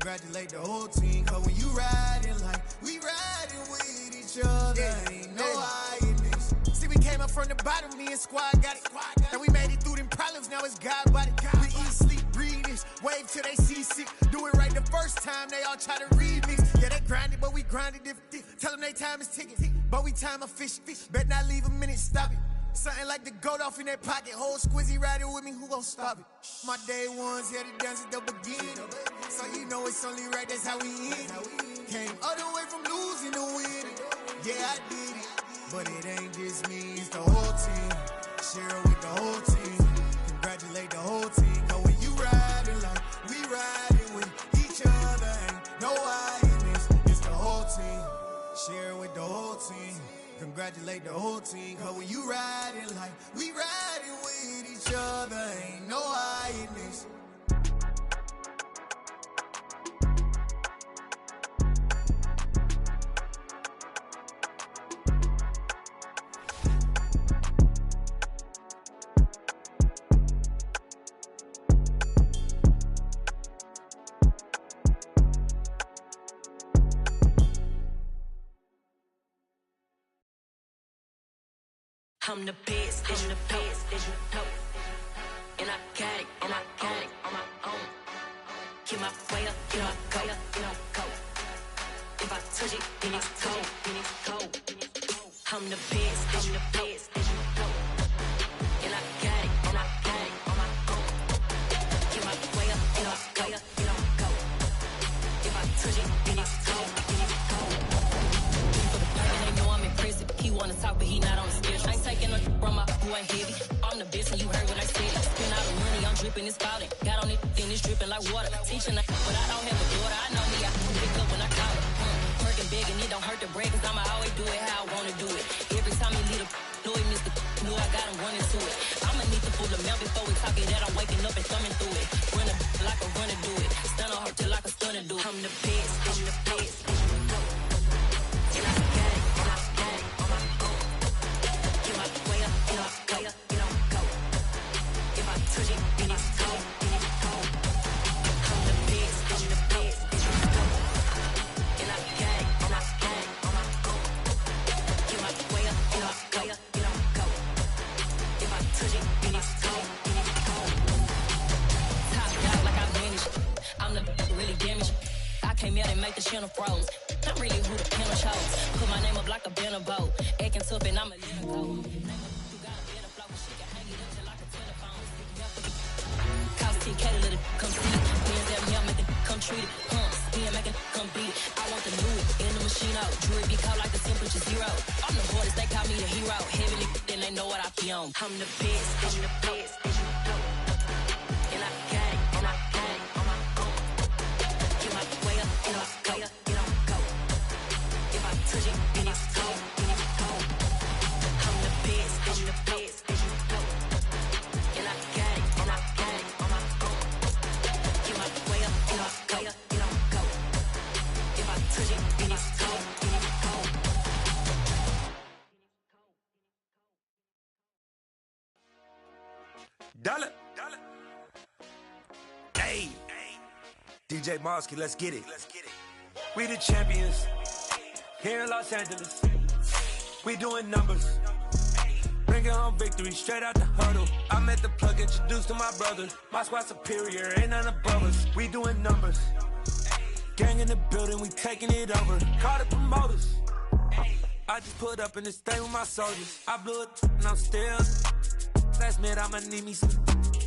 Congratulate the whole team, cause when you riding like we riding with each other, ain't no hiding this. See, we came up from the bottom, me and squad got it. And we made it through them problems, now it's God body. We eat, sleep, breathe this, wave till they see sick. Do it right the first time, they all try to remix. Yeah, they grinded, but we grinded different. Tell them they time is ticking, but we time a fish. Bet not leave a minute, stop it. Something like the goat off in that pocket. Whole squizzy riding with me, who gon' stop it? My day ones here to dance at the beginning. So you know it's only right, that's how we end. Came all the way from losing to winning. Yeah, I did it. But it ain't just me, it's the whole team. Share it with the whole team. Congratulate the whole team. Cause when you riding like we riding with each other, ain't no hiding this. It's the whole team. Share it with the whole team. Congratulate the whole team, cause when you riding like we riding with each other, ain't no hiding this. I'm the best, I'm the best, and I got it, on my own. Get my way up, get my go. If I touch it, then it's cold. I'm the best, and I got it, on my own. Get my way up, get my go. If I touch it, then it's cold. And they know I'm impressive. He wanna talk, but he not on the schedule. I ain't taking no from my boy heavy. I'm the best, and you heard what I said. Spend all the money, I'm dripping, it's spouting. Got on it, then it's dripping like water. Teaching, but I don't have a daughter. I know me, I can pick up when I call it. Working big, and it don't hurt to break, cause I'ma always do it how I wanna do it. Every time he lead a know he missed the know I got him running to it. I'ma need to pull the mouth before we talk it that I'm waking up and thumbing through it. Run a like a runner do it. Stun on her till like a stunner do it. I'm the best, and I got it, on my own. Get my way up, get my go. If I touch it, then it's cold. I'm the best, and I got it, on my own. Get my way up, get my go. If I touch it, then it's cold. Top dog like I vanished. I'm the really damaged. I came out and make the channel froze. I'm really who the piano chose. Put my name up like a banner boat. Acting tough and I'ma let it go. You got a better flow, she can hang it up till like a telephone. Cause TK let it come see it. Hands at me, I make it come treat it. Spin, make it come beat it. I want the new in the machine out. Jewelry be cold like the temperature zero. I'm the hardest, they call me the hero. Heavy then they know what I be on. I'm the best, and I got it, on my own. Get my way up, get my go. If I touch it, then it's cold. I'm the best, and I got it, on my own. Get my way up, get my go. If I touch it, then it's cold. Dollar. Hey. DJ Mosky, let's get it. We the champions here in Los Angeles. We doing numbers. Bringing home victory straight out the huddle. I'm at the plug, introduced to my brother. My squad superior, ain't none above us. We doing numbers. Gang in the building, we taking it over. Call the promoters. I just put up in this thing with my soldiers. I blew it and I'm still. Last minute I'ma need me some.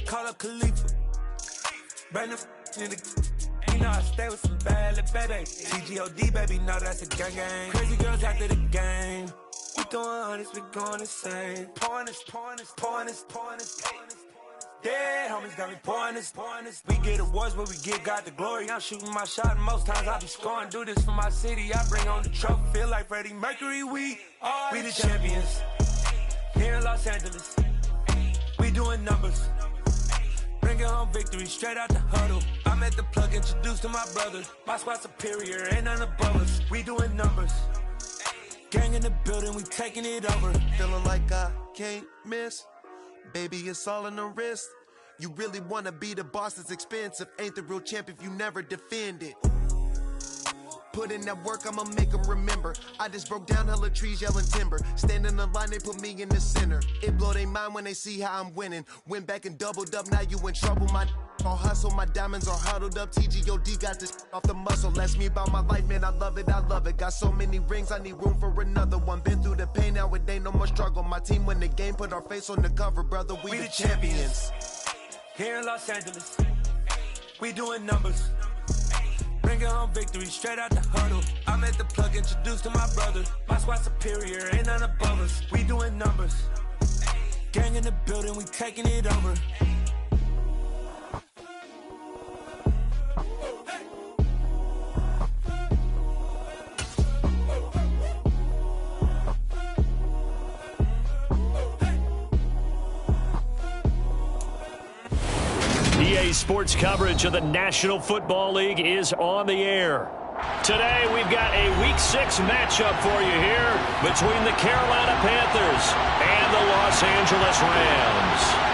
Call up Khalifa. Bring the in the. You know I stay with some bad little baby. CGOD baby, know that's a gang gang. Crazy girls after the game. We throwing hundreds, we going insane. Pouring this. Dead homies got me pouring this. We get awards, but we give God the glory. I'm shooting my shot, and most times I be scoring. Do this for my city, I bring on the trophy. Feel like Freddie Mercury, we the champions here in Los Angeles. We doing numbers. Bringing home victory straight out the huddle. I'm at the plug, introduced to my brother. My squad superior, ain't none above us. We doing numbers. Gang in the building, we taking it over. Feeling like I can't miss. Baby, it's all in the wrist. You really wanna be the boss, that's expensive. Ain't the real champ if you never defend it. Put in that work, I'ma make them remember. I just broke down hella trees, yelling timber. Stand in the line, they put me in the center. It blow their mind when they see how I'm winning. Went back and doubled up, now you in trouble. My all hustle, my diamonds are huddled up. TGOD got this off the muscle. Ask me about my life, man, I love it, I love it. Got so many rings, I need room for another one. Been through the pain, now it ain't no more struggle. My team win the game, put our face on the cover, brother. We the champions. Here in Los Angeles, we doing numbers. Bringing home victory straight out the huddle. I'm at the plug, introduced to my brother. My squad superior, ain't none above us. We doing numbers. Gang in the building, we taking it over. EA Sports coverage of the National Football League is on the air. Today, we've got a Week 6 matchup for you here between the Carolina Panthers and the Los Angeles Rams.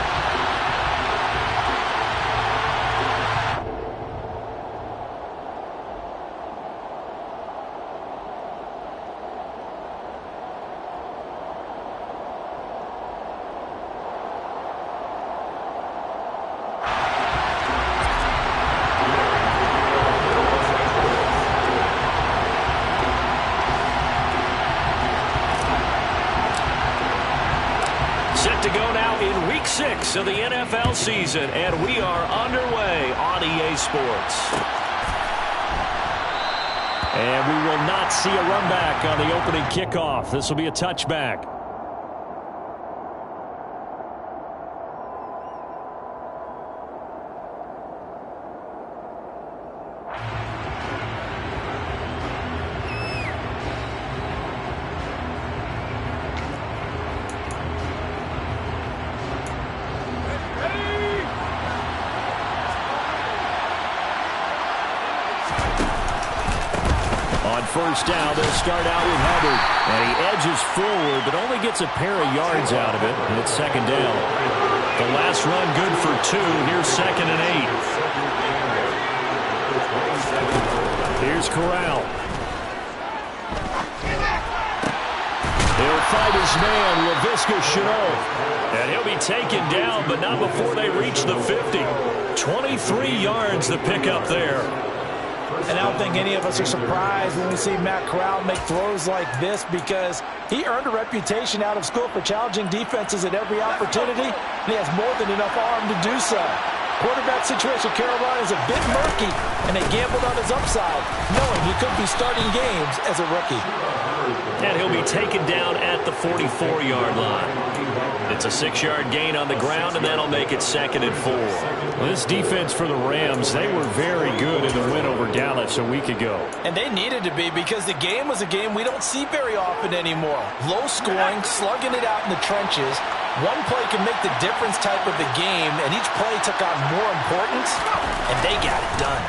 To go now in Week 6 of the NFL season, and we are underway on EA Sports. And we will not see a run back on the opening kickoff. This will be a touchback. First down, they'll start out with Hubbard. And he edges forward, but only gets a pair of yards out of it. And it's second down. The last run good for 2. Here's 2nd and 8. Here's Corral. He'll fight his man, Laviska Shenault. And he'll be taken down, but not before they reach the 50. 23 yards the pickup there. And I don't think any of us are surprised when we see Matt Corral make throws like this, because he earned a reputation out of school for challenging defenses at every opportunity, and he has more than enough arm to do so. Quarterback situation at Carolina is a bit murky, and they gambled on his upside, knowing he could be starting games as a rookie. And he'll be taken down at the 44-yard line. It's a 6-yard gain on the ground, and that'll make it 2nd and 4. Well, this defense for the Rams, they were very good in the win over Dallas a week ago. And they needed to be, because the game was a game we don't see very often anymore. Low scoring, slugging it out in the trenches. One play can make the difference type of the game, and each play took on more importance, and they got it done.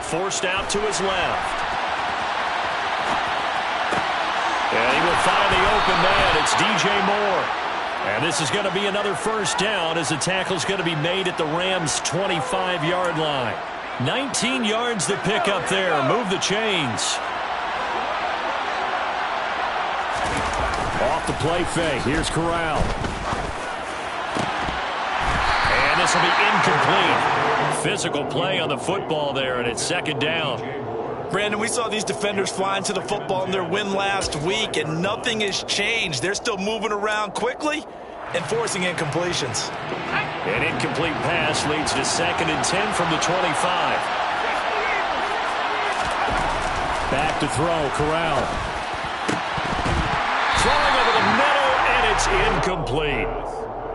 Forced out to his left. And he will find the open man. It's DJ Moore. And this is going to be another first down, as the tackle's going to be made at the Rams' 25-yard line. 19 yards to pick up there. Move the chains. Off the play fake. Here's Corral. And this will be incomplete. Physical play on the football there, and it's 2nd down. Brandon, we saw these defenders flying to the football in their win last week, and nothing has changed. They're still moving around quickly and forcing incompletions. An incomplete pass leads to 2nd and 10 from the 25. Back to throw, Corral. Throwing over the middle, and it's incomplete.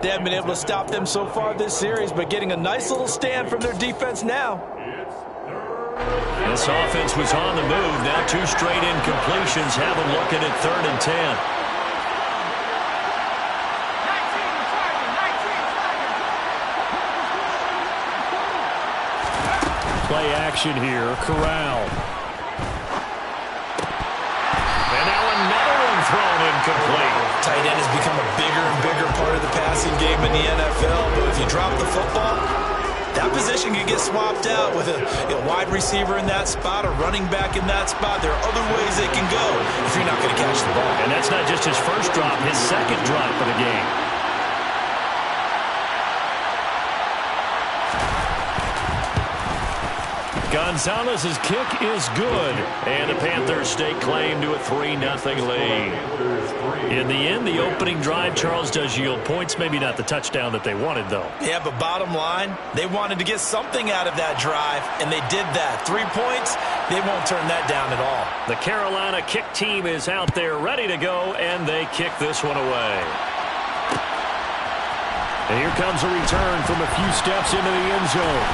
They haven't been able to stop them so far this series, but getting a nice little stand from their defense now. This offense was on the move. Now 2 straight incompletions have them looking at 3rd and 10. Play action here. Corral. And now another one thrown incomplete. Tight end has become a bigger and bigger part of the passing game in the NFL, but if you drop the football, that position can get swapped out with a wide receiver in that spot, a running back in that spot. There are other ways they can go if you're not going to catch the ball. And that's not just his first drop, his second drop of the game. Gonzalez's kick is good, and the Panthers stake claim to a 3-0 lead. In the end, the opening drive, Charles, does yield points. Maybe not the touchdown that they wanted, though. Yeah, but bottom line, they wanted to get something out of that drive, and they did that. 3 points, they won't turn that down at all. The Carolina kick team is out there ready to go, and they kick this one away. And here comes a return from a few steps into the end zone.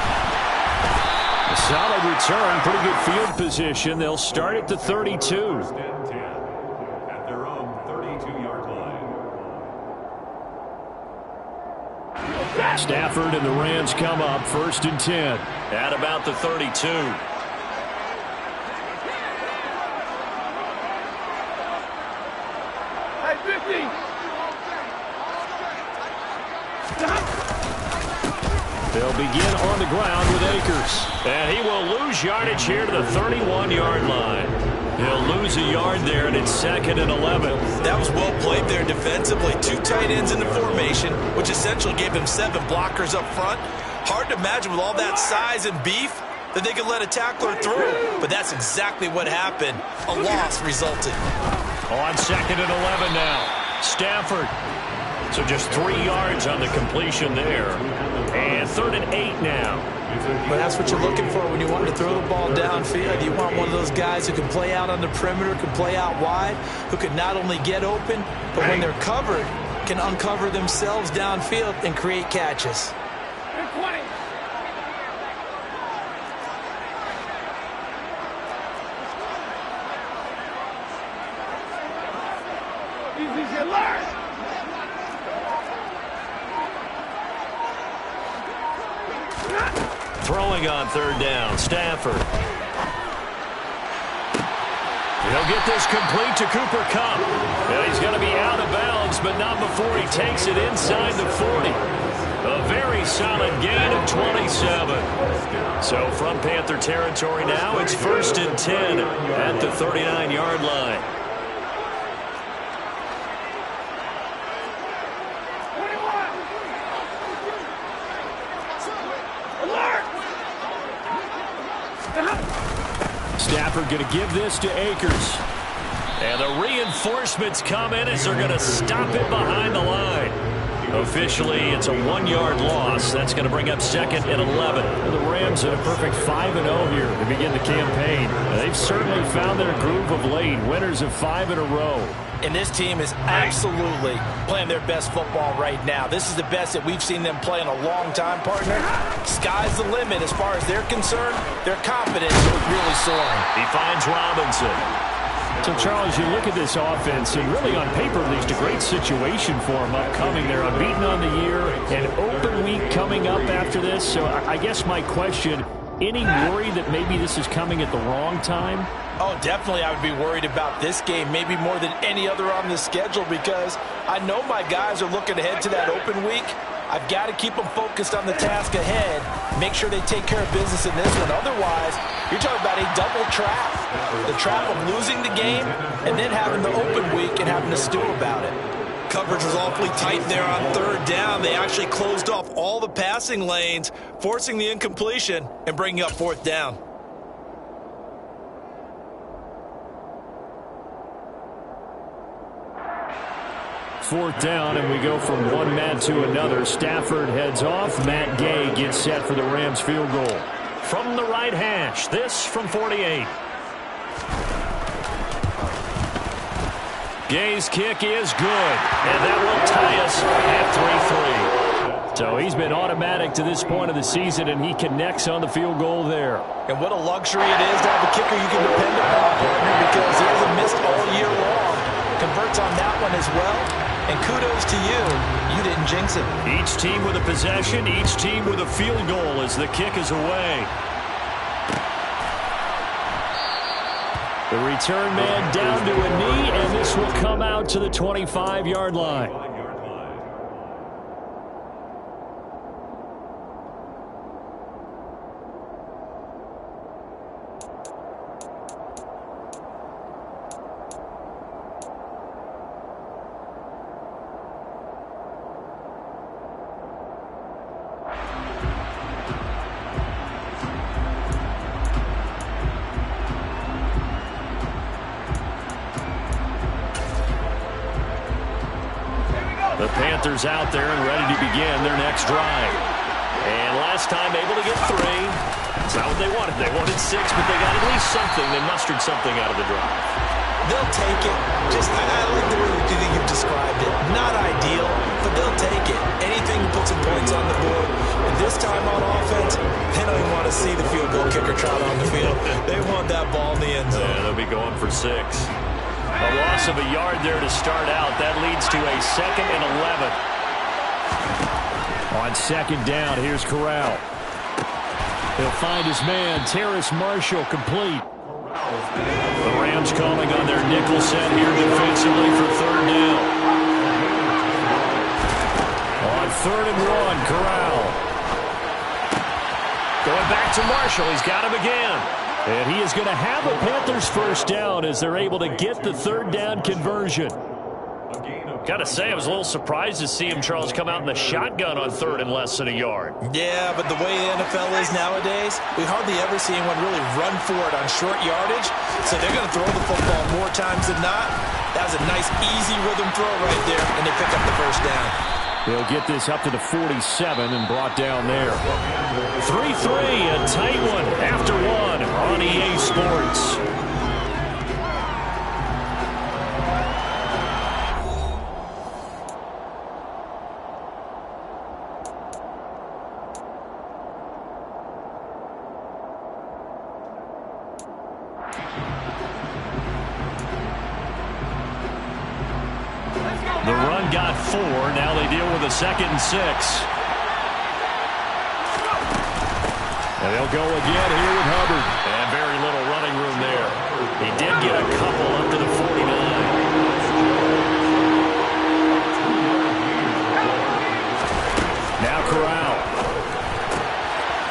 A solid return, pretty good field position. They'll start at the 32. At their own 32-yard line. Stafford and the Rams come up 1st and 10 at about the 32. They'll begin on the ground with Akers. And he will lose yardage here to the 31-yard line. He'll lose a yard there, and it's 2nd and 11. That was well played there defensively. 2 tight ends in the formation, which essentially gave them 7 blockers up front. Hard to imagine with all that size and beef that they could let a tackler through. But that's exactly what happened. A loss resulted. On 2nd and 11 now. Stafford. So just 3 yards on the completion there. And 3rd and 8 now. But that's what you're looking for when you want to throw the ball downfield. You want one of those guys who can play out on the perimeter, can play out wide, who can not only get open, but when they're covered, can uncover themselves downfield and create catches. Throwing on 3rd down, Stafford. He'll get this complete to Cooper Kupp. And he's going to be out of bounds, but not before he takes it inside the 40. A very solid gain of 27. So from Panther territory now, it's 1st and 10 at the 39-yard line. Stafford going to give this to Akers. And the reinforcements come in as they're going to stop it behind the line. Officially, it's a 1-yard loss. That's going to bring up 2nd and 11. The Rams in a perfect 5-0 here to begin the campaign. They've certainly found their groove of late. Winners of 5 in a row. And this team is absolutely playing their best football right now. This is the best that we've seen them play in a long time, partner. Sky's the limit as far as they're concerned. Their confidence is really soaring. He finds Robinson. So, Charles, you look at this offense, and really on paper, at least, a great situation for them upcoming. They're unbeaten on the year, an open week coming up after this. So I guess my question, any worry that maybe this is coming at the wrong time? Oh, definitely I would be worried about this game, maybe more than any other on the schedule, because I know my guys are looking ahead to that open week. I've got to keep them focused on the task ahead, make sure they take care of business in this one. Otherwise, you're talking about a double trap. The trap of losing the game and then having the open week and having to stew about it. Coverage was awfully tight there on 3rd down. They actually closed off all the passing lanes, forcing the incompletion and bringing up 4th down. Fourth down, and we go from one man to another. Stafford heads off. Matt Gay gets set for the Rams field goal. From the right hash, this from 48. Gay's kick is good, and that will tie us at 3-3. So he's been automatic to this point of the season, and he connects on the field goal there. And what a luxury it is to have a kicker you can depend upon, partner, because he hasn't missed all year long. Converts on that one as well. And kudos to you. You didn't jinx it. Each team with a possession, each team with a field goal as the kick is away. The return man down to a knee, and this will come out to the 25-yard line. The Panthers out there and ready to begin their next drive. And last time able to get 3. It's not what they wanted. They wanted 6, but they got at least something. They mustered something out of the drive. They'll take it. I like the way you've described it. Not ideal, but they'll take it. Anything to put some points on the board. And this time on offense, they don't even want to see the field goal kicker trot on the field. They want that ball in the end zone. Yeah, they'll be going for 6. A loss of a yard there to start out. That leads to a 2nd and 11. On 2nd down, here's Corral. He'll find his man, Terrace Marshall, complete. The Rams calling on their nickel set here defensively for 3rd down. On 3rd and 1, Corral. Going back to Marshall. He's got him again. And he is going to have a Panthers first down as they're able to get the 3rd down conversion. Got to say, I was a little surprised to see him, Charles, come out in the shotgun on 3rd and less than a yard. Yeah, but the way the NFL is nowadays, we hardly ever see anyone really run for it on short yardage. So they're going to throw the football more times than not. That was a nice, easy rhythm throw right there, and they pick up the first down. They'll get this up to the 47 and brought down there. 3-3, a tight one after 1 on EA Sports. The run got 4. Now they deal with a 2nd and 6. And they'll go again here with Hubbard. And very little running room there. He did get a couple up to the 49. Now Corral.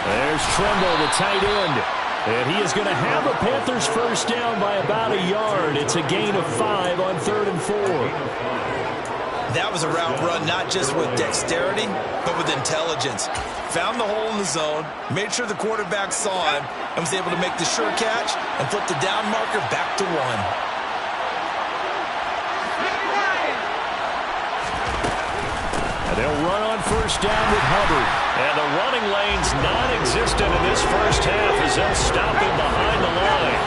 There's Tremble, the tight end. And he is going to have a Panthers first down by about a yard. It's a gain of 5 on 3rd and 4. That was a route run not just with dexterity, but with intelligence. Found the hole in the zone, made sure the quarterback saw him, and was able to make the sure catch and flip the down marker back to 1. And they'll run on first down with Hubbard. And the running lane's non-existent in this first half as they'll stop him behind the line.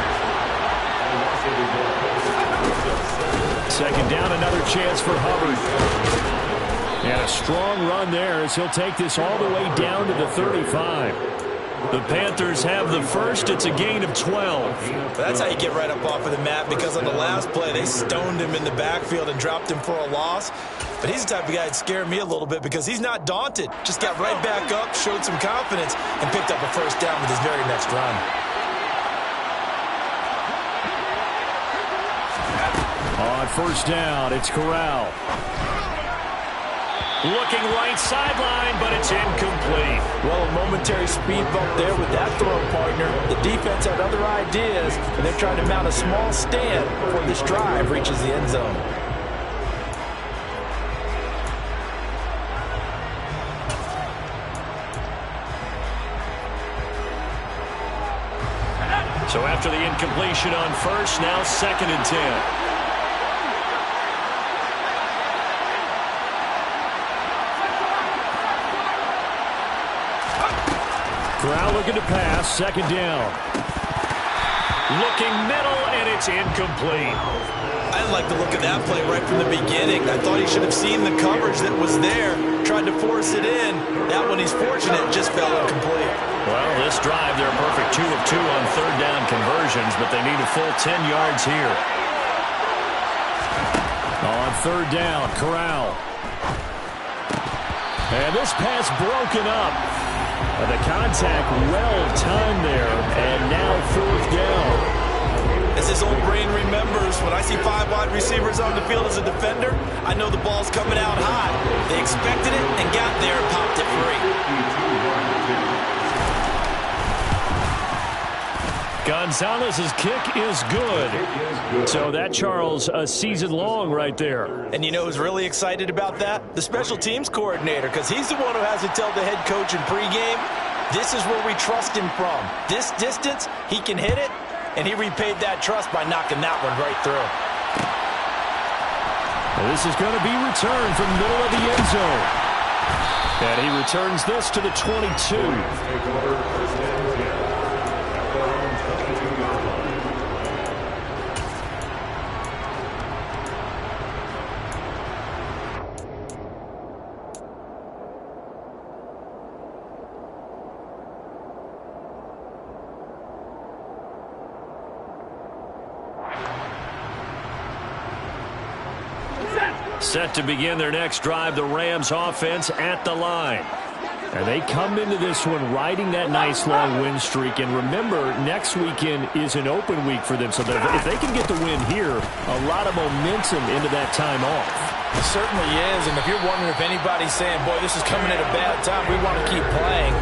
2nd down, another chance for Hubbard. And a strong run there as he'll take this all the way down to the 35. The Panthers have the first. It's a gain of 12. That's how you get right up off of the mat, because on the last play, they stoned him in the backfield and dropped him for a loss. But he's the type of guy that scared me a little bit because he's not daunted. Just got right back up, showed some confidence, and picked up a first down with his very next run. On first down, it's Corral. Looking right sideline, but it's incomplete. Well, a momentary speed bump there with that throw partner. The defense had other ideas, and they're trying to mount a small stand before this drive reaches the end zone. So after the incompletion on first, now 2nd and 10. Corral looking to pass, 2nd down. Looking middle, and it's incomplete. I didn't like the look of that play right from the beginning. I thought he should have seen the coverage that was there, tried to force it in. That one, he's fortunate, just fell incomplete. Well, this drive, they're a perfect 2 of 2 on 3rd down conversions, but they need a full 10 yards here. On 3rd down, Corral. And this pass broken up. The contact well timed there, and now 4th down. As his old brain remembers, when I see 5 wide receivers on the field as a defender, I know the ball's coming out high. They expected it and got there and popped it free. Gonzalez's kick is good. So that, Charles, a season long right there. And you know who's really excited about that? The special teams coordinator, because he's the one who has to tell the head coach in pregame, this is where we trust him from. This distance, he can hit it, and he repaid that trust by knocking that one right through. Well, this is going to be returned from the middle of the end zone. And he returns this to the 22. Set to begin their next drive, the Rams offense at the line. And they come into this one riding that nice long win streak. And remember, next weekend is an open week for them. So if they can get the win here, a lot of momentum into that time off. It certainly is. And if you're wondering if anybody's saying, boy, this is coming at a bad time, we want to keep playing,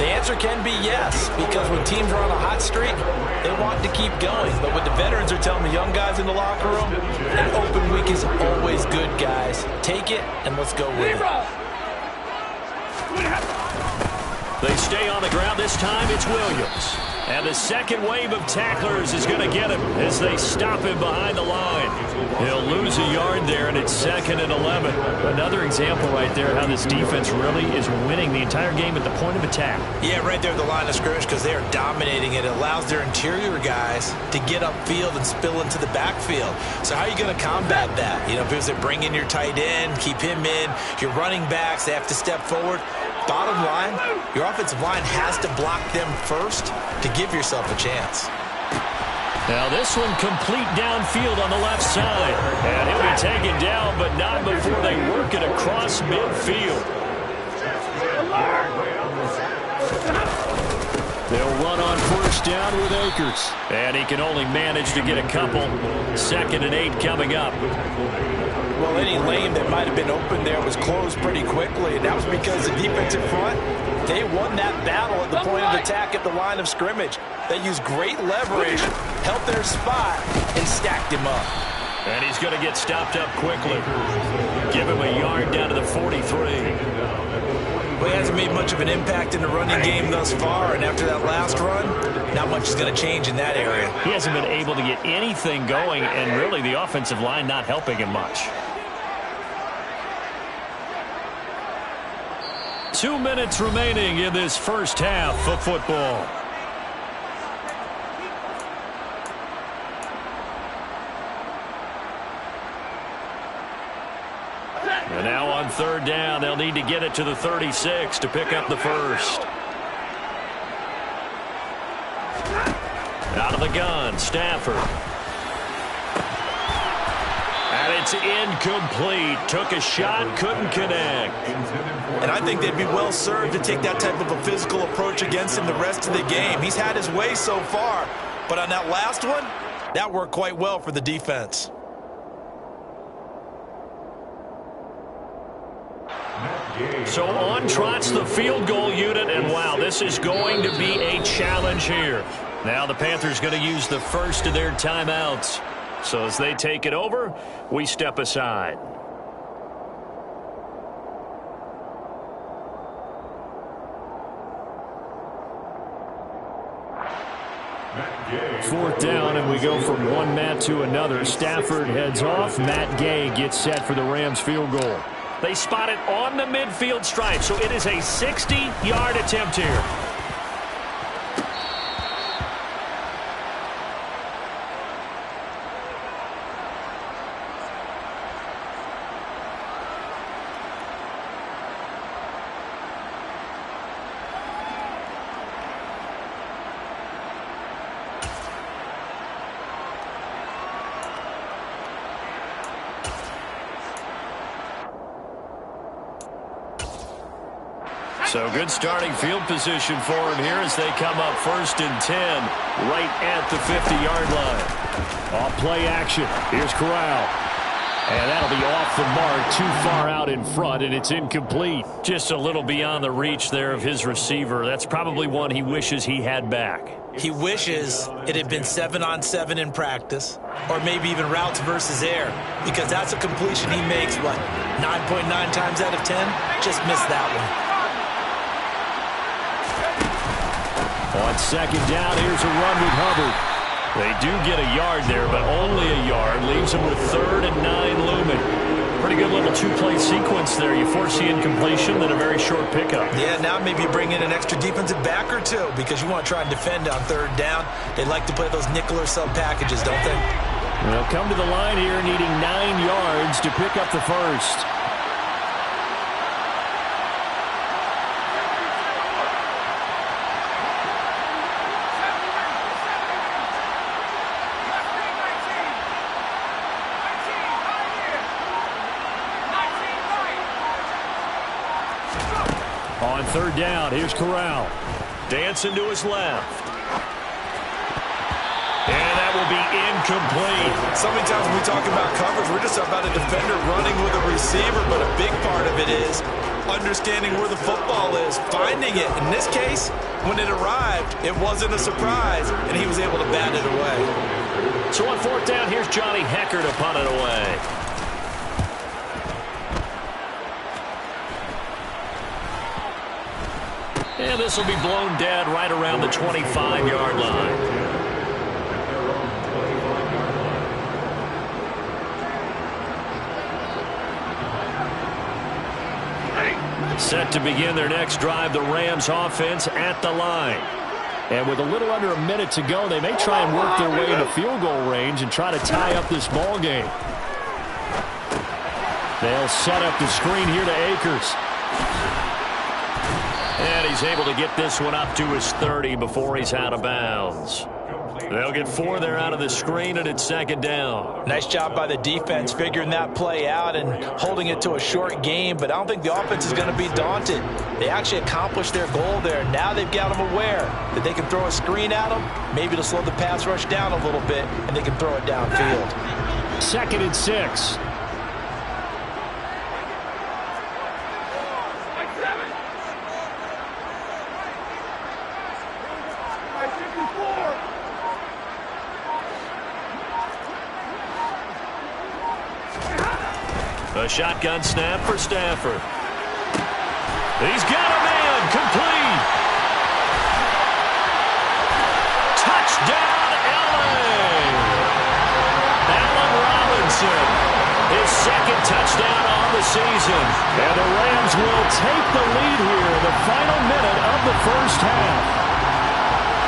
the answer can be yes, because when teams are on a hot streak, they want to keep going. But what the veterans are telling the young guys in the locker room, an open week is always good, guys. Take it, and let's go with it. They stay on the ground. This time it's Williams. And the second wave of tacklers is going to get him as they stop him behind the line. He'll lose a yard there, and it's 2nd and 11. Another example right there how this defense really is winning the entire game at the point of attack. Yeah, right there at the line of scrimmage, because they are dominating it. It allows their interior guys to get upfield and spill into the backfield. So how are you going to combat that? You know, if it was bring in your tight end, keep him in, your running backs, they have to step forward. Bottom line, your offensive line has to block them first to give yourself a chance. Now this one complete downfield on the left side. And he'll be taken down, but not before they work it across midfield. They'll run on first down with Akers. And he can only manage to get a couple. 2nd and 8 coming up. Well, any lane that might have been open there was closed pretty quickly, and that was because the defensive front, they won that battle at the point of attack at the line of scrimmage. They used great leverage, held their spot, and stacked him up. And he's going to get stopped up quickly. Give him a yard down to the 43. Well, he hasn't made much of an impact in the running game thus far, and after that last run, not much is going to change in that area. He hasn't been able to get anything going, and really the offensive line not helping him much. 2 minutes remaining in this first half of football. And now on 3rd down, they'll need to get it to the 36 to pick up the first. Out of the gun, Stafford. And it's incomplete. Took a shot, couldn't connect. And I think they'd be well served to take that type of a physical approach against him the rest of the game. He's had his way so far, but on that last one, that worked quite well for the defense. So on trots the field goal unit, and wow, this is going to be a challenge here. Now the Panthers going to use the first of their timeouts. So as they take it over, we step aside. Fourth down, and we go from one Matt to another. Stafford heads off. Matt Gay gets set for the Rams field goal. They spot it on the midfield stripe, so it is a 60-yard attempt here. So good starting field position for him here as they come up 1st and 10 right at the 50-yard line. Off play action. Here's Corral. And that'll be off the mark, too far out in front, and it's incomplete. Just a little beyond the reach there of his receiver. That's probably one he wishes he had back. He wishes it had been 7-on-7 in practice, or maybe even routes versus air, because that's a completion he makes, 9.9 times out of 10? Just missed that one. On 2nd down, here's a run with Hubbard. They do get a yard there, but only a yard. Leaves them with 3rd and 9 looming. Pretty good little 2-play sequence there. You force the incompletion, then a very short pickup. Yeah, now maybe you bring in an extra defensive back or two because you want to try and defend on 3rd down. They like to play those nickel or sub packages, don't they? They'll come to the line here needing 9 yards to pick up the first. On 3rd down, here's Corral. Dancing to his left. And that will be incomplete. So many times when we talk about coverage, we're just about a defender running with a receiver, but a big part of it is understanding where the football is, finding it. In this case, when it arrived, it wasn't a surprise, and he was able to bat it away. So on 4th down, here's Johnny Hecker to punt it away. And this will be blown dead right around the 25-yard line. Set to begin their next drive, the Rams offense at the line. And with a little under a minute to go, they may try and work their way into field goal range and try to tie up this ball game. They'll set up the screen here to Akers. And he's able to get this one up to his 30 before he's out of bounds. They'll get 4 there out of the screen, and it's 2nd down. Nice job by the defense figuring that play out and holding it to a short game, but I don't think the offense is going to be daunted. They actually accomplished their goal there. Now they've got them aware that they can throw a screen at them, maybe to slow the pass rush down a little bit, and they can throw it downfield. 2nd and 6. A shotgun snap for Stafford. He's got a man. Complete. Touchdown, LA. Allen Robinson. His 2nd touchdown on the season. And the Rams will take the lead here in the final minute of the first half.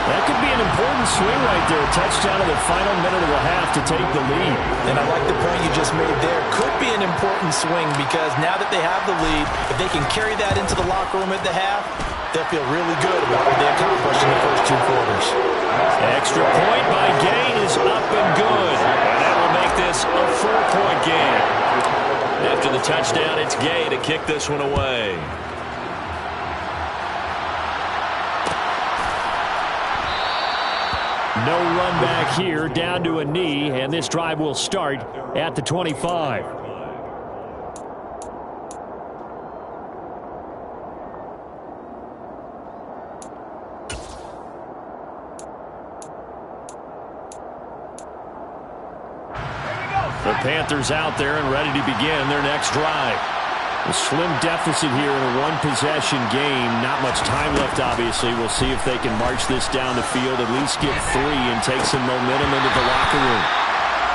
That could be an important swing right there. A touchdown in the final minute of the half to take the lead. And I like the point you just made there. Could be an important swing because now that they have the lead, if they can carry that into the locker room at the half, they'll feel really good about what they accomplished in the first 2 quarters. Extra point by Gain is up and good. And that will make this a 4-point game. After the touchdown, it's Gay to kick this one away. No run back here, down to a knee, and this drive will start at the 25. The Panthers out there and ready to begin their next drive. A slim deficit here in a one-possession game. Not much time left, obviously. We'll see if they can march this down the field, at least get 3 and take some momentum into the locker room.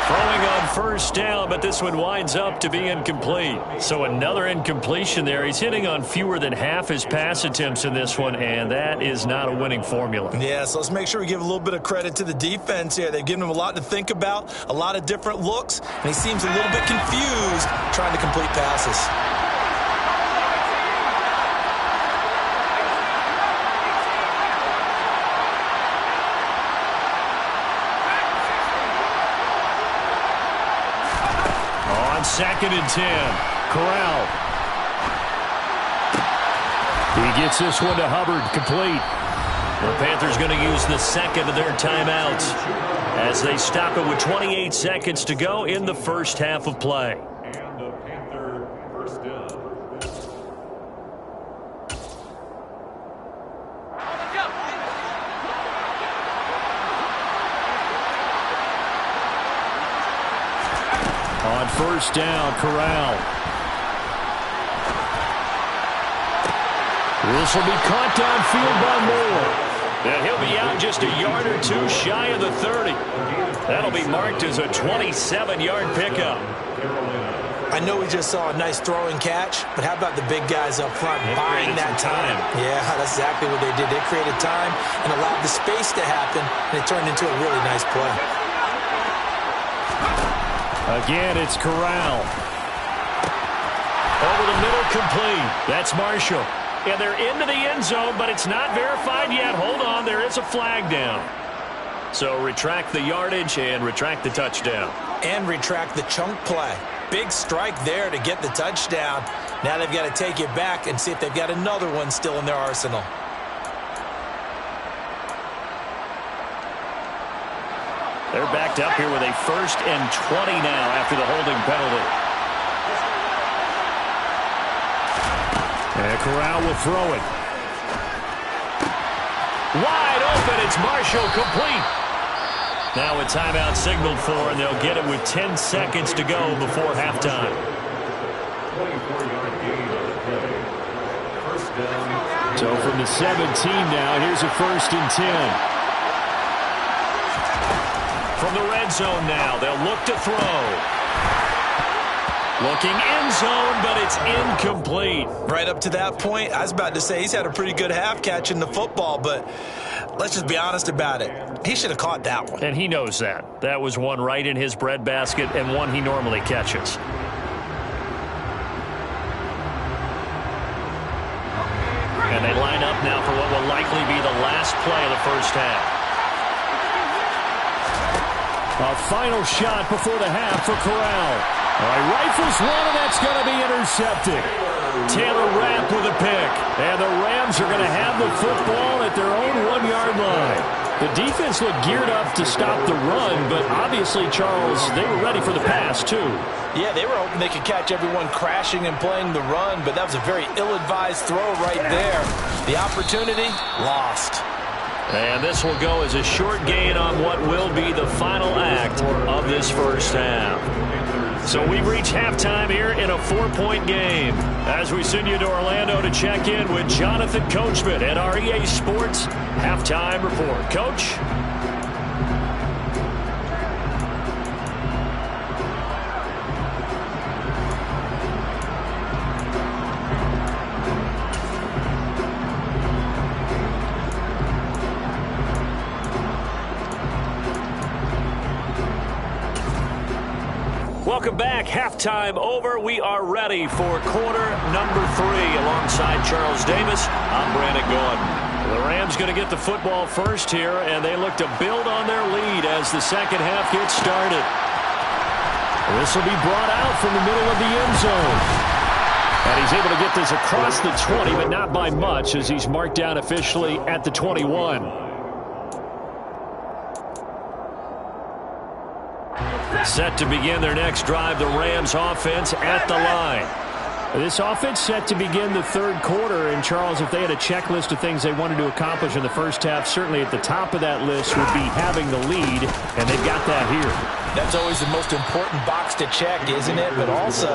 Throwing on 1st down, but this one winds up to be incomplete. So another incompletion there. He's hitting on fewer than half his pass attempts in this one, and that is not a winning formula. Yeah, so let's make sure we give a little bit of credit to the defense here. They've given him a lot to think about, a lot of different looks, and he seems a little bit confused trying to complete passes. On 2nd and 10, Corral. He gets this one to Hubbard, complete. The Panthers going to use the second of their timeouts as they stop it with 28 seconds to go in the first half of play. And the Panther first down. On first down, Corral. This will be caught downfield by Moore. And he'll be out just a yard or two shy of the 30. That'll be marked as a 27-yard pickup. I know we just saw a nice throwing catch, but how about the big guys up front buying that time? Yeah, that's exactly what they did. They created time and allowed the space to happen, and it turned into a really nice play. Again, it's Corral. Over the middle, complete. That's Marshall. And they're into the end zone, but it's not verified yet. Hold on, there is a flag down. So retract the yardage and retract the touchdown. And retract the chunk play. Big strike there to get the touchdown. Now they've got to take it back and see if they've got another one still in their arsenal. They're backed up here with a 1st and 20 now after the holding penalty. And Corral will throw it. Wide open, it's Marshall, complete. Now a timeout signaled for, and they'll get it with 10 seconds to go before halftime. 24-yard gain on the play. First down. So from the 17 now, here's a 1st and 10. From the red zone now, they'll look to throw. Looking end zone, but it's incomplete. Right up to that point, I was about to say he's had a pretty good half catching the football, but let's just be honest about it. He should have caught that one. And he knows that. That was one right in his breadbasket and one he normally catches. And they line up now for what will likely be the last play of the first half. A final shot before the half for Corral. All right, rifles one, and that's going to be intercepted. Taylor Rapp with a pick. And the Rams are going to have the football at their own 1-yard line. The defense looked geared up to stop the run, but obviously, Charles, they were ready for the pass, too. Yeah, they were hoping they could catch everyone crashing and playing the run, but that was a very ill-advised throw right there. The opportunity, lost. And this will go as a short gain on what will be the final act of this first half. So we've reached halftime here in a 4-point game as we send you to Orlando to check in with Jonathan Coachman at our EA Sports Halftime Report. Coach? Welcome back. Halftime over. We are ready for quarter number 3 alongside Charles Davis. I'm Brandon Gordon. The Rams going to get the football first here, and they look to build on their lead as the second half gets started. This will be brought out from the middle of the end zone. And he's able to get this across the 20, but not by much as he's marked down officially at the 21. Set to begin their next drive, the Rams offense at the line. This offense set to begin the third quarter, and Charles, if they had a checklist of things they wanted to accomplish in the first half, certainly at the top of that list would be having the lead, and they've got that here. That's always the most important box to check, isn't it? But also,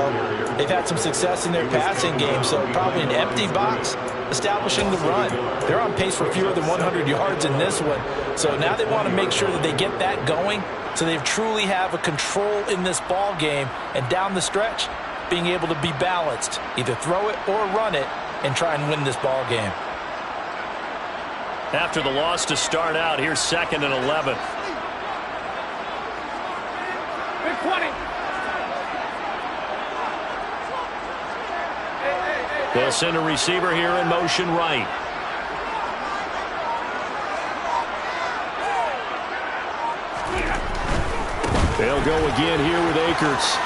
they've had some success in their passing game, so probably an empty box establishing the run. They're on pace for fewer than 100 yards in this one, so now they want to make sure that they get that going so they truly have a control in this ball game, and down the stretch, being able to be balanced, either throw it or run it, and try and win this ball game. After the loss to start out, here's 2nd and 11. Big 20. They'll send a receiver here in motion right. They'll go again here with Akers.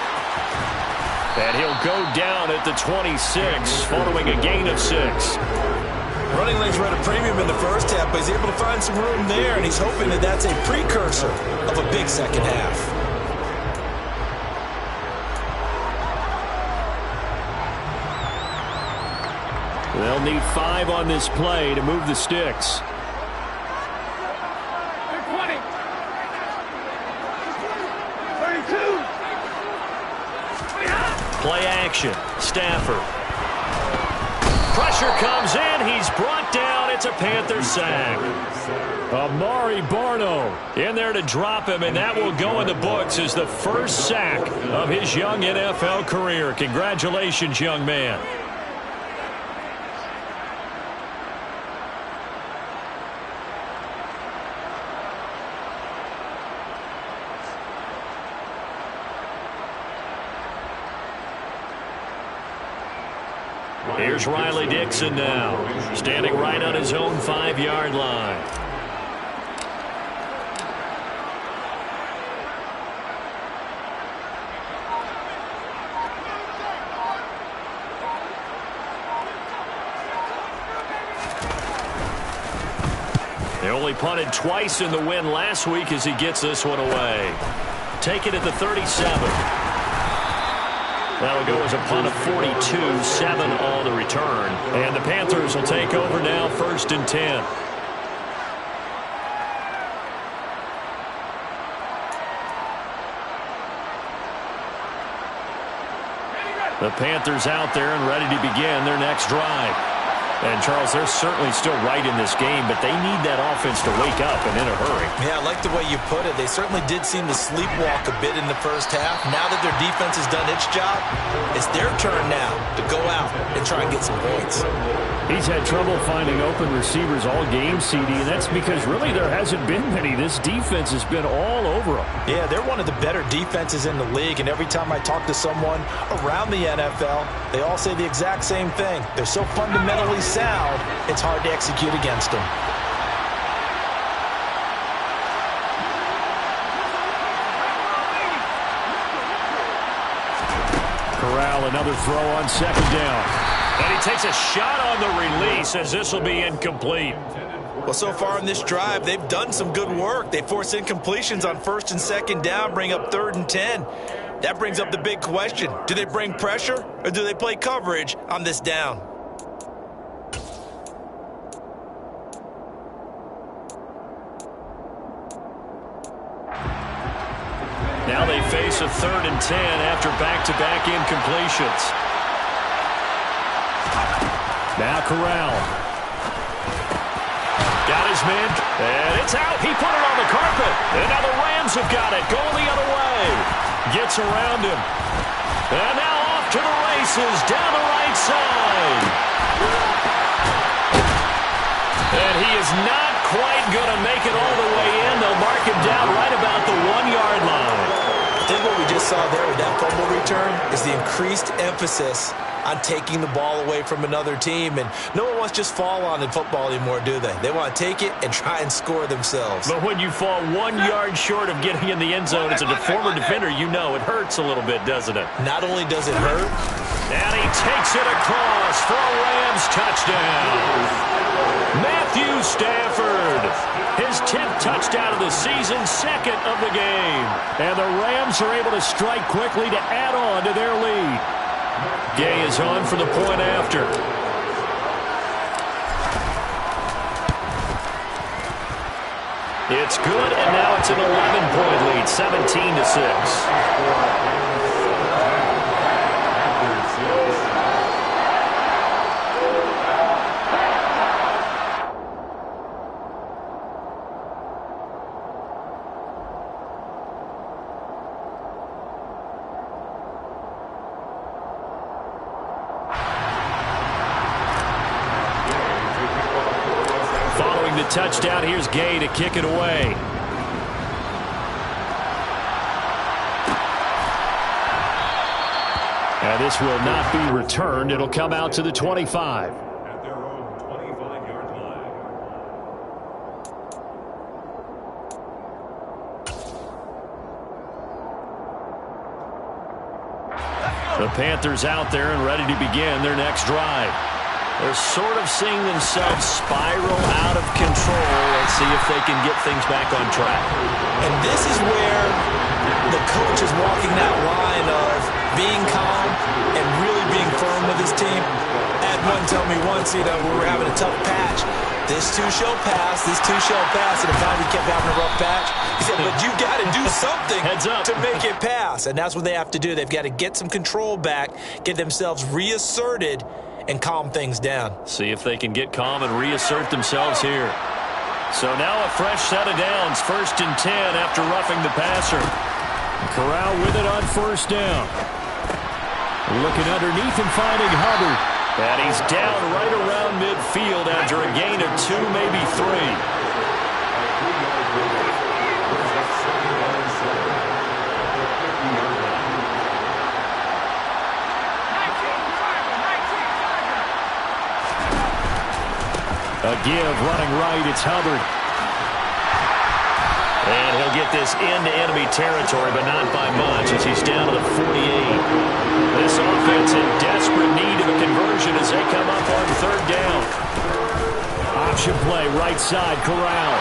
And he'll go down at the 26 following a gain of 6. Running lanes were at a premium in the first half, but he's able to find some room there, and he's hoping that that's a precursor of a big second half. They'll need 5 on this play to move the sticks. Play action. Stafford. Pressure comes in. He's brought down. It's a Panther sack. Amari Barno in there to drop him, and that will go in the books as the first sack of his young NFL career. Congratulations, young man. Here's Riley Dixon now, standing right on his own 5-yard line. They only punted twice in the win last week as he gets this one away. Take it at the 37. That'll go as a punt of 42, 7 on the return. And the Panthers will take over now, 1st and 10. The Panthers out there and ready to begin their next drive. And, Charles, they're certainly still right in this game, but they need that offense to wake up and in a hurry. Yeah, I like the way you put it. They certainly did seem to sleepwalk a bit in the first half. Now that their defense has done its job, it's their turn now to go out and try and get some points. He's had trouble finding open receivers all game, CD, and that's because really there hasn't been many. This defense has been all over them. Yeah, they're one of the better defenses in the league, and every time I talk to someone around the NFL, they all say the exact same thing. They're so fundamentally sound, it's hard to execute against them. Corral, another throw on 2nd down. And he takes a shot on the release as this will be incomplete. Well, so far in this drive, they've done some good work. They force incompletions on 1st and 2nd down, bring up 3rd and 10. That brings up the big question. Do they bring pressure or do they play coverage on this down? Now they face a 3rd and 10 after back-to-back incompletions. Now Corral. Got his man, and it's out. He put it on the carpet. And now the Rams have got it, going the other way. Gets around him. And now off to the races, down the right side. And he is not quite going to make it all the way in. They'll mark him down right about the 1-yard line. I think what we just saw there with that fumble return is the increased emphasis on taking the ball away from another team. And no one wants to just fall on in football anymore, do they? They want to take it and try and score themselves. But when you fall 1 yard short of getting in the end zone as a former defender, you know it hurts a little bit, doesn't it? Not only does it hurt, and he takes it across for a Rams touchdown. Matthew Stafford, his 10th touchdown of the season, 2nd of the game. And the Rams are able to strike quickly to add on to their lead. Gay is on for the point after. It's good, and now it's an 11-point lead, 17-6. Touchdown. Here's Gay to kick it away. And this will not be returned. It'll come out to the 25. At their own 25-yard line. The Panthers out there and ready to begin their next drive. They're sort of seeing themselves spiral out of control. Let's see if they can get things back on track. And this is where the coach is walking that line of being calm and really being firm with his team. I had one tell me once, we were having a tough patch. This too shall pass, this too shall pass. And the time he kept having a rough patch, he said, but you got to do something to make it pass. And that's what they have to do. They've got to get some control back, get themselves reasserted, and calm things down. See if they can get calm and reassert themselves here. So now a fresh set of downs, 1st and 10 after roughing the passer. Corral with it on 1st down. Looking underneath and finding Hubbard. And he's down right around midfield after a gain of 2, maybe 3. A give running right, it's Hubbard. And he'll get this into enemy territory, but not by much as he's down to the 48. This offense in desperate need of a conversion as they come up on 3rd down. Option play, right side, Corral.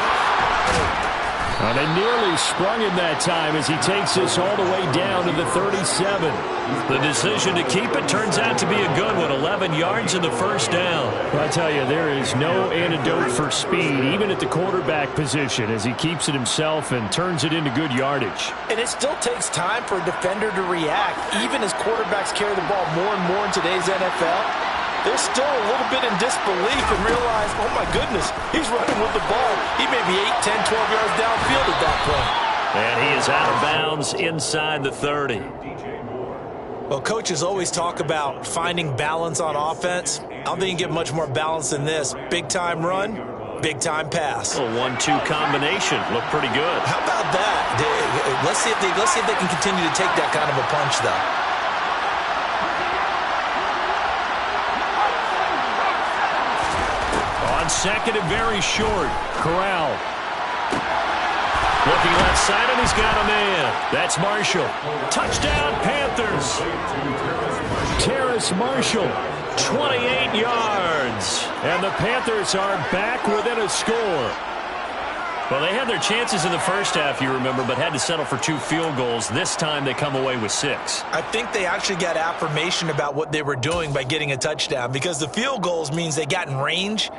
And they nearly sprung him that time as he takes this all the way down to the 37. The decision to keep it turns out to be a good one. 11 yards in the 1st down. Well, I tell you, there is no antidote for speed, even at the quarterback position, as he keeps it himself and turns it into good yardage. And it still takes time for a defender to react. Even as quarterbacks carry the ball more and more in today's NFL, they're still a little bit in disbelief and realize, oh my goodness, he's running with the ball. He may be 8, 10, 12 yards downfield at that point. And he is out of bounds inside the 30. Well, coaches always talk about finding balance on offense. I don't think you get much more balance than this. Big-time run, big-time pass. A 1-2 combination. Looked pretty good. How about that? Let's see if they can continue to take that kind of a punch, though. On 2nd and very short, Corral. Looking left side, and he's got a man. That's Marshall. Touchdown, Panthers. Terrace Marshall, 28 yards. And the Panthers are back within a score. Well, they had their chances in the 1st half, you remember, but had to settle for 2 field goals. This time they come away with 6. I think they actually got affirmation about what they were doing by getting a touchdown, because the field goals means they got in range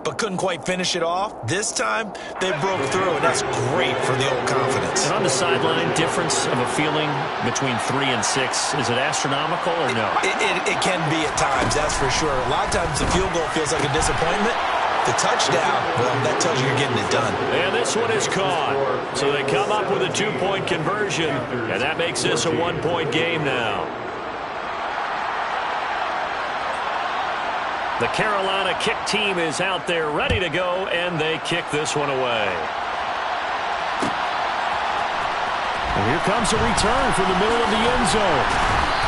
but couldn't quite finish it off. This time they broke through, and that's great for the old confidence. And on the sideline, difference of a feeling between 3 and 6, is it astronomical or no? It can be at times, that's for sure. A lot of times the field goal feels like a disappointment. The touchdown, well, that tells you you're getting it done. And this one is caught. So they come up with a 2-point conversion, and that makes this a 1-point game now. The Carolina kick team is out there ready to go, and they kick this one away. And here comes a return from the middle of the end zone.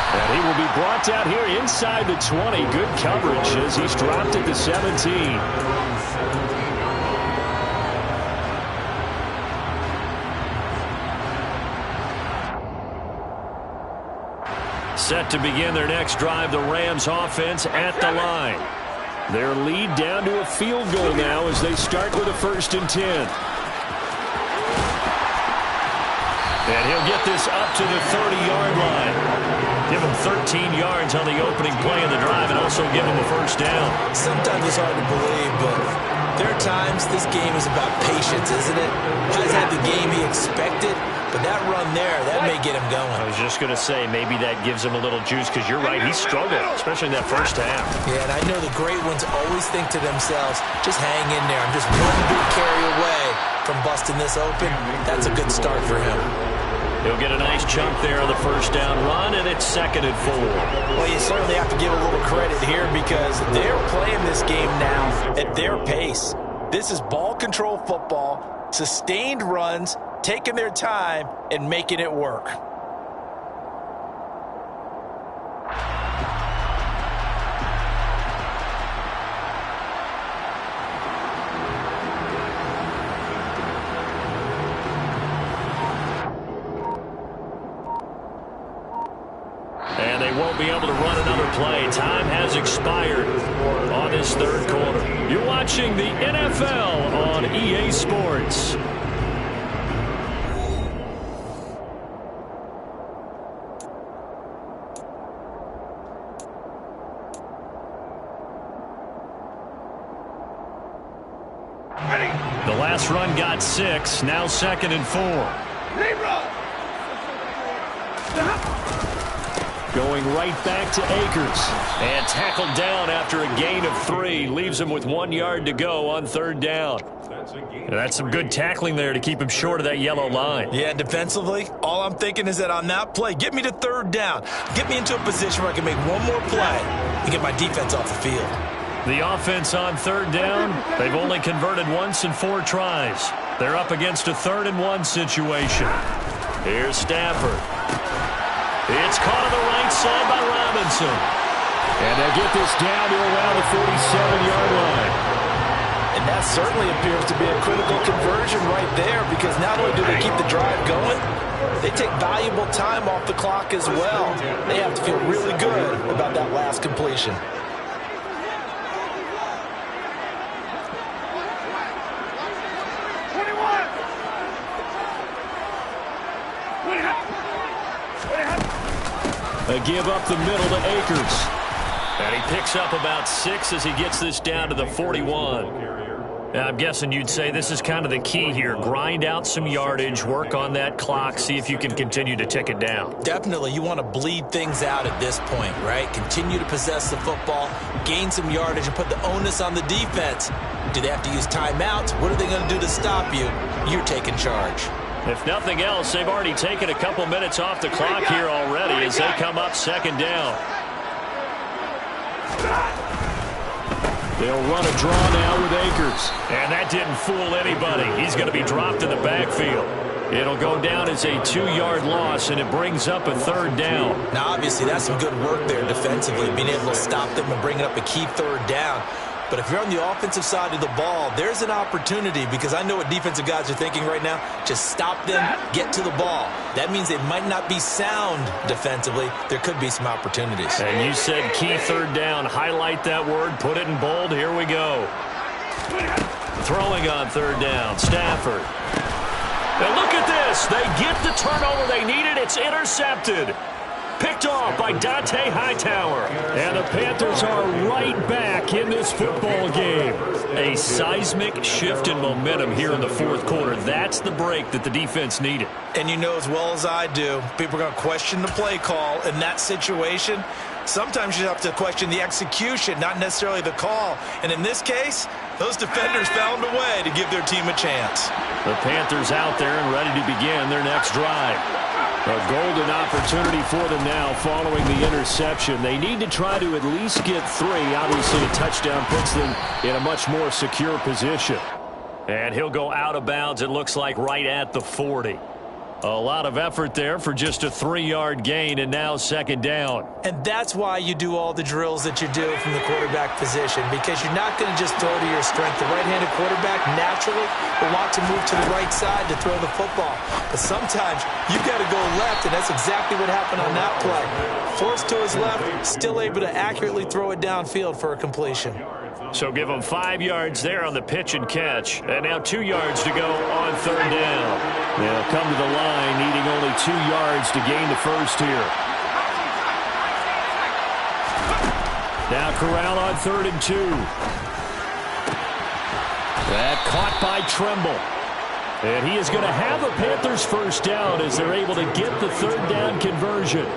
And he will be brought down here inside the 20. Good coverage as he's dropped at the 17. Set to begin their next drive, the Rams offense at the line. Their lead down to a field goal now as they start with a 1st and 10. And he'll get this up to the 30-yard line. Give him 13 yards on the opening play of the drive and also give him a 1st down. Sometimes it's hard to believe, but there are times this game is about patience, isn't it? Has had the game he expected, but that run there, that may get him going. I was just going to say, maybe that gives him a little juice, because you're right, he struggled, especially in that 1st half. Yeah, and I know the great ones always think to themselves, just hang in there. I'm just one big carry away from busting this open. That's a good start for him. He'll get a nice chunk there on the 1st down run, and it's 2nd and 4. Well, you certainly have to give a little credit here because they're playing this game now at their pace. This is ball control football, sustained runs, taking their time, and making it work. won't be able to run another play. Time has expired on this third quarter. You're watching the NFL on EA Sports. The last run got 6. Now 2nd and 4. Going right back to Akers. And tackled down after a gain of 3. Leaves him with 1 yard to go on 3rd down. And that's some good tackling there to keep him short of that yellow line. Yeah, defensively, all I'm thinking is that on that play, get me to 3rd down. Get me into a position where I can make one more play and get my defense off the field. The offense on 3rd down, they've only converted once in 4 tries. They're up against a 3rd and 1 situation. Here's Stafford. It's caught on the right side by Robinson. And they get this down to around the 47-yard line. And that certainly appears to be a critical conversion right there, because not only do they keep the drive going, they take valuable time off the clock as well. They have to feel really good about that last completion. A give up the middle to Akers. And he picks up about 6 as he gets this down to the 41. Now, I'm guessing you'd say this is kind of the key here. Grind out some yardage, work on that clock, see if you can continue to tick it down. Definitely. You want to bleed things out at this point, right? Continue to possess the football, gain some yardage, and put the onus on the defense. Do they have to use timeouts? What are they going to do to stop you? You're taking charge. If nothing else, they've already taken a couple minutes off the clock here already as they come up 2nd down. They'll run a draw now with Akers. And that didn't fool anybody. He's going to be dropped in the backfield. It'll go down as a 2-yard loss, and it brings up a 3rd down. Now, obviously, that's some good work there defensively, being able to stop them and bring up a key 3rd down. But if you're on the offensive side of the ball, there's an opportunity, because I know what defensive guys are thinking right now. Just stop them, get to the ball. That means they might not be sound defensively. There could be some opportunities. And you said key 3rd down. Highlight that word. Put it in bold. Here we go. Throwing on 3rd down. Stafford. Now look at this. They get the turnover they needed. It's intercepted. Picked off by Dante Hightower. And the Panthers are right back in this football game. A seismic shift in momentum here in the 4th quarter. That's the break that the defense needed. And you know as well as I do, people are going to question the play call in that situation. Sometimes you have to question the execution, not necessarily the call. And in this case, those defenders found a way to give their team a chance. The Panthers out there and ready to begin their next drive. A golden opportunity for them now following the interception. They need to try to at least get 3. Obviously, a touchdown puts them in a much more secure position. And he'll go out of bounds, it looks like, right at the 40. A lot of effort there for just a 3-yard gain, and now 2nd down. And that's why you do all the drills that you do from the quarterback position, because you're not going to just throw to your strength. The right-handed quarterback naturally will want to move to the right side to throw the football. But sometimes you've got to go left, and that's exactly what happened on that play. Forced to his left, still able to accurately throw it downfield for a completion. So give them 5 yards there on the pitch and catch. And now 2 yards to go on 3rd down. They'll come to the line needing only 2 yards to gain the first here. Now Corral on 3rd and 2. That caught by Tremble. And he is going to have a Panthers first down as they're able to get the 3rd down conversion.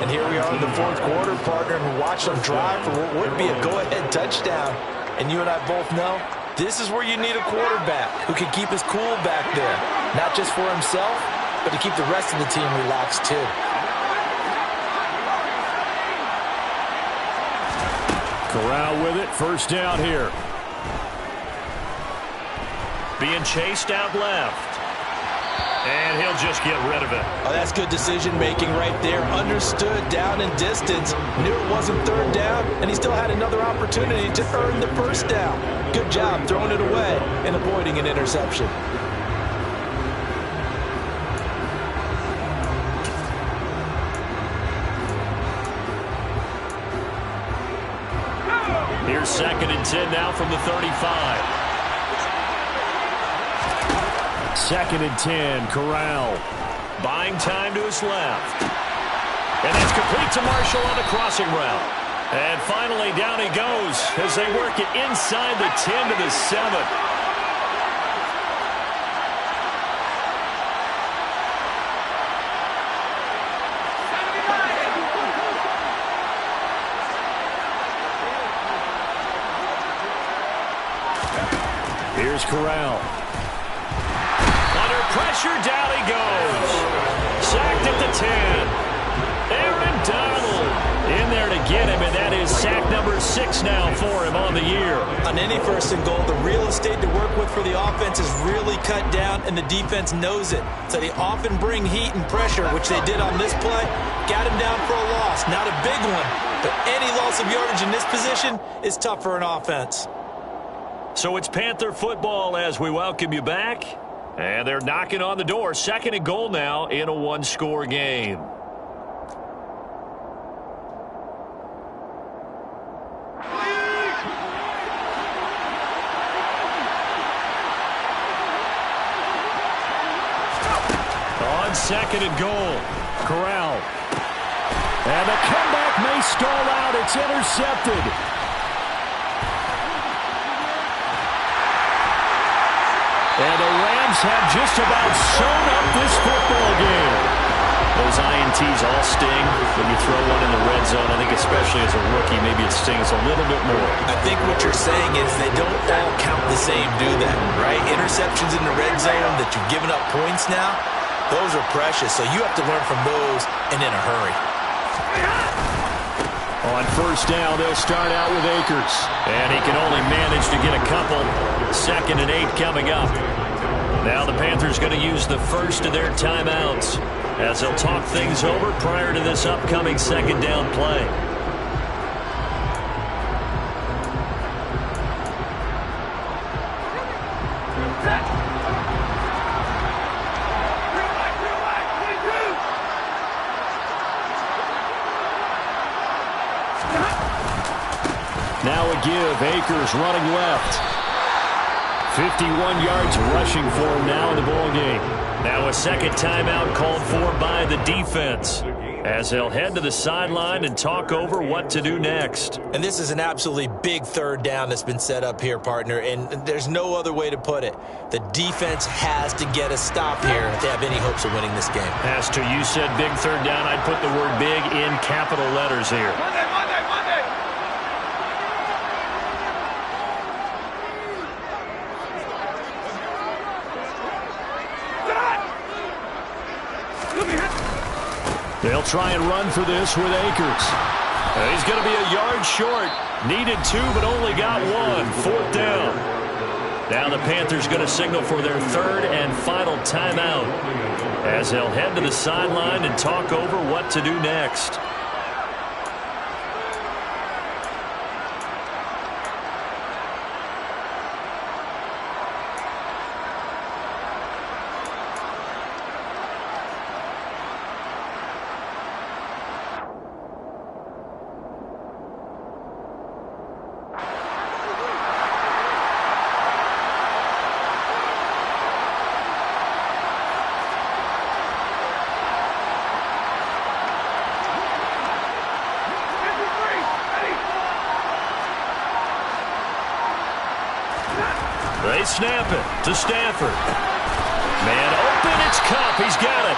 And here we are in the 4th quarter, partner, and watch them drive for what would be a go-ahead touchdown. And you and I both know this is where you need a quarterback who can keep his cool back there, not just for himself, but to keep the rest of the team relaxed too. Corral with it, first down here. Being chased out left. And he'll just get rid of it. Oh, that's good decision-making right there. Understood down and distance. Knew it wasn't 3rd down, and he still had another opportunity to earn the first down. Good job throwing it away and avoiding an interception. 2nd and 10 now from the 35. 2nd and 10, Corral. Buying time to his left. And that's complete to Marshall on the crossing route. And finally, down he goes as they work it inside the 10 to the 7. Here's Corral. Under pressure, down he goes. Sacked at the 10. Aaron Donald in there to get him, and that is sack number 6 now for him on the year. On any 1st and goal, the real estate to work with for the offense is really cut down, and the defense knows it. So they often bring heat and pressure, which they did on this play. Got him down for a loss. Not a big one, but any loss of yardage in this position is tough for an offense. So it's Panther football as we welcome you back. And they're knocking on the door. 2nd and goal now in a one-score game. On 2nd and goal, Corral. And the comeback may stall out. It's intercepted. And the Rams have just about sewn up this football game. Those INTs all sting when you throw one in the red zone. I think especially as a rookie, maybe it stings a little bit more. I think what you're saying is they don't all count the same, do that, right? Interceptions in the red zone that you've given up points now, those are precious. So you have to learn from those and in a hurry. On 1st down, they'll start out with Akers. And he can only manage to get a couple. 2nd and 8 coming up. Now the Panthers going to use the first of their timeouts as they'll talk things over prior to this upcoming 2nd down play. Now a give. Akers running left. 51 yards rushing for him now in the ball game. Now a 2nd timeout called for by the defense as they'll head to the sideline and talk over what to do next. And this is an absolutely big 3rd down that's been set up here, partner, and there's no other way to put it. The defense has to get a stop here if they have any hopes of winning this game. As to you said big 3rd down, I'd put the word big in capital letters here. Monday. They'll try and run for this with Akers. He's going to be a yard short. Needed 2, but only got 1. 4th down. Now the Panthers going to signal for their 3rd and final timeout as they'll head to the sideline and talk over what to do next. They snap it to Stafford. Man open, it's Kupp. He's got it.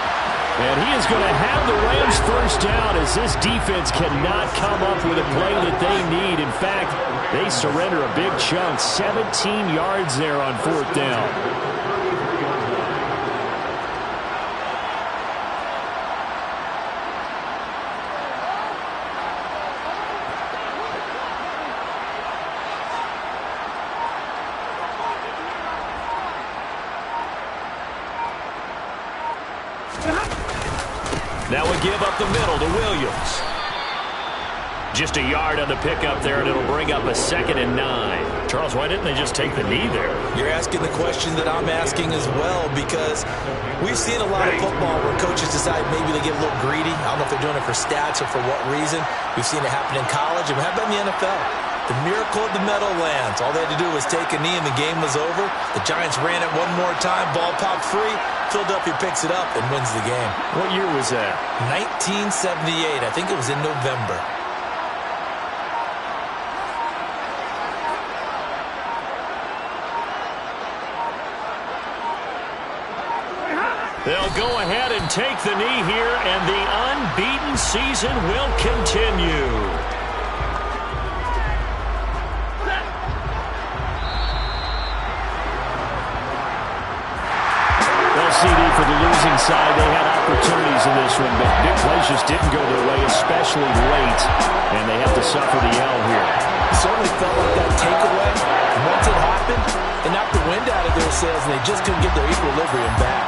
And he is going to have the Rams 1st down as this defense cannot come up with a play that they need. In fact, they surrender a big chunk. 17 yards there on 4th down. Now we give up the middle to Williams. Just a yard on the pickup there, and it'll bring up a 2nd and 9. Charles, why didn't they just take the knee there? You're asking the question that I'm asking as well, because we've seen a lot of football where coaches decide maybe they get a little greedy. I don't know if they're doing it for stats or for what reason. We've seen it happen in college, and how about in the NFL? The miracle of the Meadowlands. All they had to do was take a knee and the game was over. The Giants ran it one more time. Ball popped free. Philadelphia picks it up and wins the game. What year was that? 1978. I think it was in November. They'll go ahead and take the knee here, and the unbeaten season will continue. CD for the losing side. They had opportunities in this one, but big plays just didn't go their way, especially late, and they have to suffer the L here. It certainly felt like that takeaway. And once it happened, it knocked the wind out of their sails, and they just couldn't get their equilibrium back.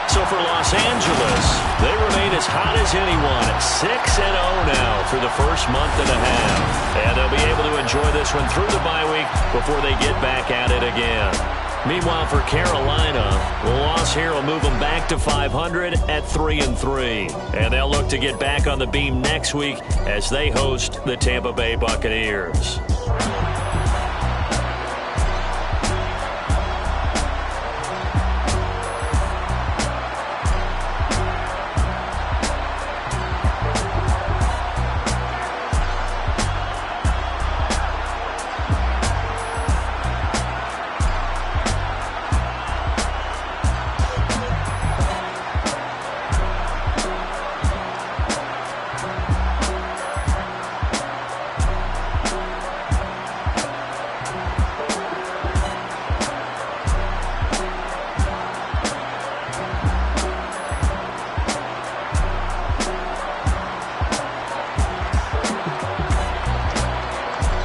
So for Los Angeles, they remain as hot as anyone at 6-0 now for the first month and a half. And they'll be able to enjoy this one through the bye week before they get back at it again. Meanwhile, for Carolina, the loss here will move them back to 500 at 3-3. And they'll look to get back on the beam next week as they host the Tampa Bay Buccaneers.